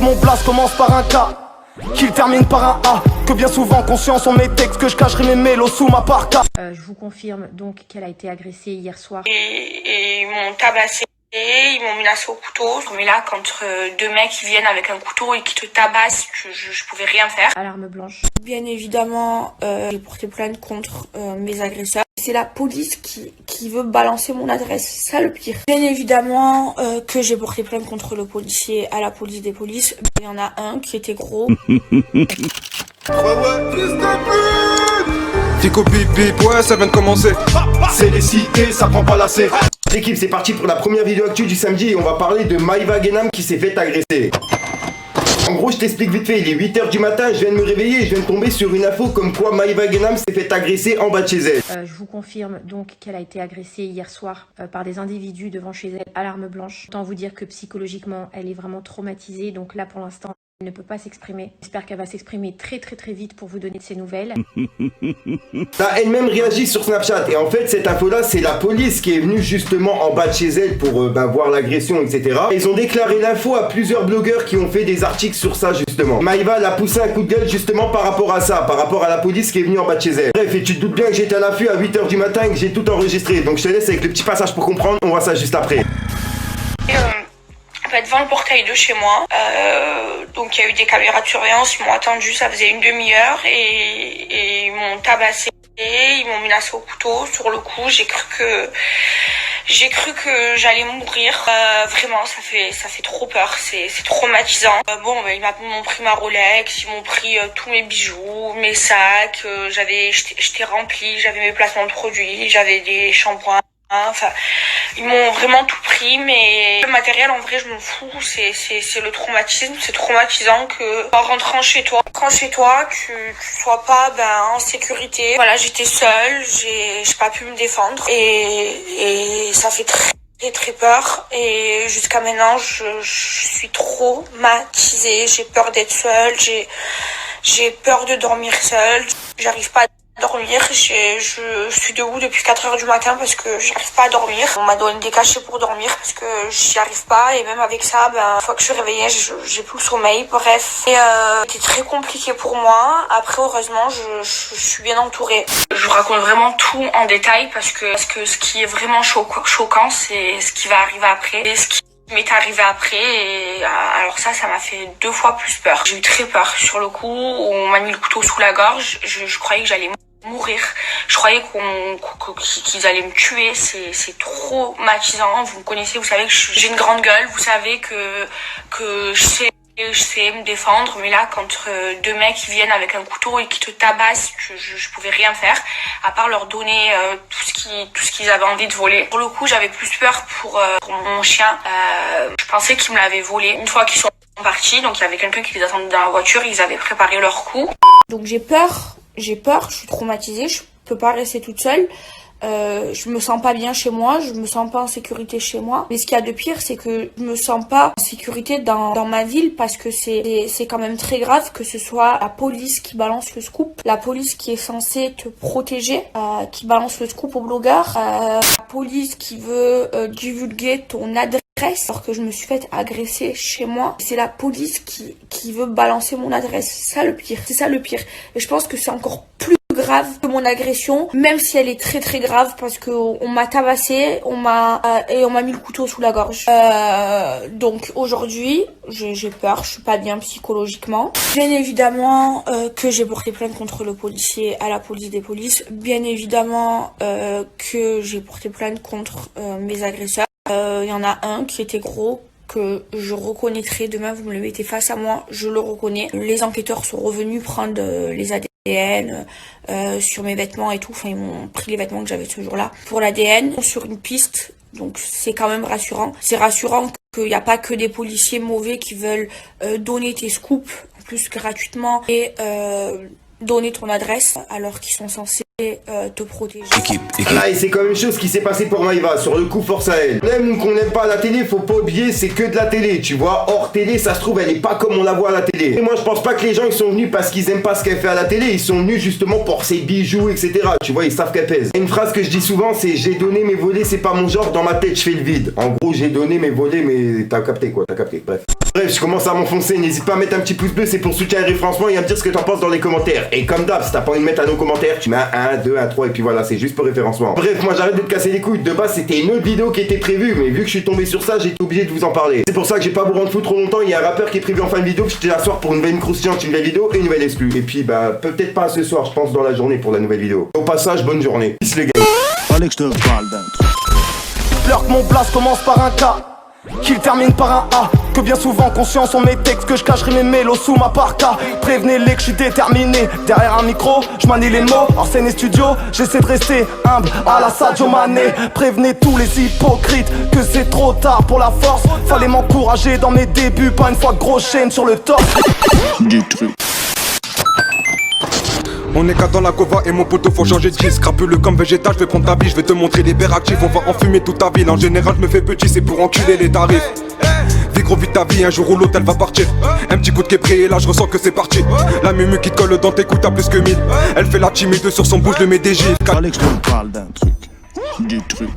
que mon blast commence par un K, qu'il termine par un A, que bien souvent conscient sont mes textes, que je cacherai mes mélos sous ma parka. Je vous confirme donc qu'elle a été agressée hier soir. Et ils m'ont tabassé, ils m'ont menacé au couteau. Mais là, quand deux mecs qui viennent avec un couteau et qui te tabassent, je pouvais rien faire. Alarme blanche. Bien évidemment, j'ai porté plainte contre mes agresseurs. C'est la police qui veut balancer mon adresse, c'est ça le pire. Bien évidemment que j'ai porté plainte contre le policier à la police des polices. Il y en a un qui était gros. Fico bip bip, ouais ça vient de commencer. C'est les cités, ça prend pas la C. L'équipe, c'est parti pour la première vidéo actu du samedi et on va parler de Maïva Guénam qui s'est fait agresser. En gros, je t'explique vite fait, il est 8h du matin, je viens de me réveiller et je viens de tomber sur une info comme quoi Maïva Guénam s'est fait agresser en bas de chez elle. Je vous confirme donc qu'elle a été agressée hier soir par des individus devant chez elle, alarme blanche. Autant vous dire que psychologiquement, elle est vraiment traumatisée, donc là pour l'instant, elle ne peut pas s'exprimer. J'espère qu'elle va s'exprimer très vite pour vous donner de ses nouvelles. T'as elle-même réagi sur Snapchat et en fait cette info-là, c'est la police qui est venue justement en bas de chez elle pour voir l'agression, etc. Ils ont déclaré l'info à plusieurs blogueurs qui ont fait des articles sur ça justement. Maïva l'a poussé un coup de gueule justement par rapport à ça, par rapport à la police qui est venue en bas de chez elle. Bref, et tu te doutes bien que j'étais à l'affût à 8h du matin et que j'ai tout enregistré. Donc je te laisse avec le petit passage pour comprendre, on voit ça juste après. Devant le portail de chez moi, donc il y a eu des caméras de surveillance, ils m'ont attendu, ça faisait une demi-heure et ils m'ont tabassé, ils m'ont menacé au couteau. Sur le coup, j'ai cru que j'allais mourir. Vraiment, ça fait trop peur, c'est traumatisant. Ils m'ont pris ma Rolex, ils m'ont pris tous mes bijoux, mes sacs, j'étais remplie, j'avais mes placements de produits, j'avais des shampoings. Enfin, ils m'ont vraiment tout pris, mais le matériel, en vrai, je m'en fous. C'est le traumatisme. C'est traumatisant que, en rentrant chez toi, tu sois pas, en sécurité. Voilà, j'étais seule, j'ai pas pu me défendre. Et ça fait très peur. Et jusqu'à maintenant, je suis traumatisée. J'ai peur d'être seule. J'ai peur de dormir seule. J'arrive pas à dormir, je suis debout depuis 4h du matin parce que j'arrive pas à dormir. On m'a donné des cachets pour dormir parce que j'y arrive pas et même avec ça, une fois que je suis réveillée, j'ai plus le sommeil. Bref, c'était très compliqué pour moi. Après, heureusement, je suis bien entourée. Je vous raconte vraiment tout en détail parce que ce qui est vraiment choquant, c'est ce qui va arriver après et ce qui m'est arrivé après. Et alors ça m'a fait 2 fois plus peur. J'ai eu très peur. Sur le coup, on m'a mis le couteau sous la gorge. Je croyais que j'allais mourir. Je croyais qu'ils allaient me tuer. C'est traumatisant. Vous me connaissez, vous savez que j'ai une grande gueule. Vous savez que je sais me défendre, mais là quand deux mecs qui viennent avec un couteau et qui te tabassent, je pouvais rien faire à part leur donner tout ce qu'ils avaient envie de voler. Pour le coup, j'avais plus peur pour mon chien. Je pensais qu'ils me l'avaient volé. Une fois qu'ils sont partis, donc il y avait quelqu'un qui les attendait dans la voiture, ils avaient préparé leur coup. Donc j'ai peur, je suis traumatisée, je peux pas rester toute seule. Je me sens pas bien chez moi, je me sens pas en sécurité chez moi. Mais ce qu'il y a de pire, c'est que je me sens pas en sécurité dans ma ville parce que c'est quand même très grave que ce soit la police qui balance le scoop, la police qui est censée te protéger, qui balance le scoop aux blogueurs, la police qui veut divulguer ton adresse alors que je me suis fait agresser chez moi. C'est la police qui veut balancer mon adresse. C'est ça le pire. C'est ça le pire. Et je pense que c'est encore plus grave que mon agression, même si elle est très grave parce que on m'a tabassé, on m'a mis le couteau sous la gorge. Donc aujourd'hui, j'ai peur, je suis pas bien psychologiquement. Bien évidemment que j'ai porté plainte contre le policier à la police des polices. Bien évidemment que j'ai porté plainte contre mes agresseurs. Il y en a un qui était gros, que je reconnaîtrai. Demain, vous me le mettez face à moi, je le reconnais. Les enquêteurs sont revenus prendre les ADN sur mes vêtements et tout. Enfin, ils m'ont pris les vêtements que j'avais ce jour-là pour l'ADN sur une piste. Donc, c'est quand même rassurant. C'est rassurant qu'il n'y a pas que des policiers mauvais qui veulent donner tes scoops, en plus gratuitement, et donner ton adresse alors qu'ils sont censés te protéger. Là, et c'est quand même chose qui s'est passé pour Maïva. Sur le coup, force à elle. On aime ou qu'on n'aime pas la télé, faut pas oublier, c'est que de la télé, tu vois. Hors télé, ça se trouve, elle est pas comme on la voit à la télé. Et moi, je pense pas que les gens ils sont venus parce qu'ils aiment pas ce qu'elle fait à la télé. Ils sont venus justement pour ses bijoux, etc. Tu vois, ils savent qu'elle pèse. Une phrase que je dis souvent, c'est j'ai donné mes volets, c'est pas mon genre. Dans ma tête, je fais le vide. En gros, j'ai donné mes volets, mais t'as capté quoi, t'as capté. Bref. Bref, je commence à m'enfoncer, n'hésite pas à mettre un petit pouce bleu, c'est pour soutien et référencement et à me dire ce que t'en penses dans les commentaires. Et comme d'hab, si t'as pas envie de mettre un nos commentaires, tu mets un 1, 2, 1, 3 et puis voilà, c'est juste pour référencement. Bref, moi j'arrête de te casser les couilles, de base c'était une autre vidéo qui était prévue, mais vu que je suis tombé sur ça, j'ai été obligé de vous en parler. C'est pour ça que j'ai pas vous rendre fou trop longtemps, il y a un rappeur qui est prévu en fin de vidéo, que j'étais là ce soir pour une nouvelle croustillante, une nouvelle vidéo et une nouvelle exclue. Et puis bah, peut-être pas ce soir, je pense dans la journée pour la nouvelle vidéo. Au passage, bonne journée. Peace les gars. Fallait que je te parle d'un truc. Fleur que mon blast commence par un K, qu'il termine par un A. Que bien souvent conscient sont mes textes, que je cacherai mes mélos sous ma parka. Prévenez-les que je suis déterminé. Derrière un micro, je manie les mots. Hors scène et studio, j'essaie de rester humble à la Sadio Mané. Prévenez tous les hypocrites que c'est trop tard pour la force. Fallait m'encourager dans mes débuts, pas une fois gros chaîne sur le torse. Du truc. On est qu'à dans la cova et mon poteau faut changer de disque. Crapuleux comme végétal, je vais prendre ta vie, je vais te montrer les verres actifs. On va enfumer toute ta ville, en général je me fais petit, c'est pour enculer les tarifs. Vis gros vite ta vie, un jour ou l'autre elle va partir. Un petit coup de képré et là je ressens que c'est parti. La mumu qui te colle dans tes coups t'as plus que 1000. Elle fait la timide sur son bouche de mes dégiles. Fallait que je te parle d'un truc. Du truc.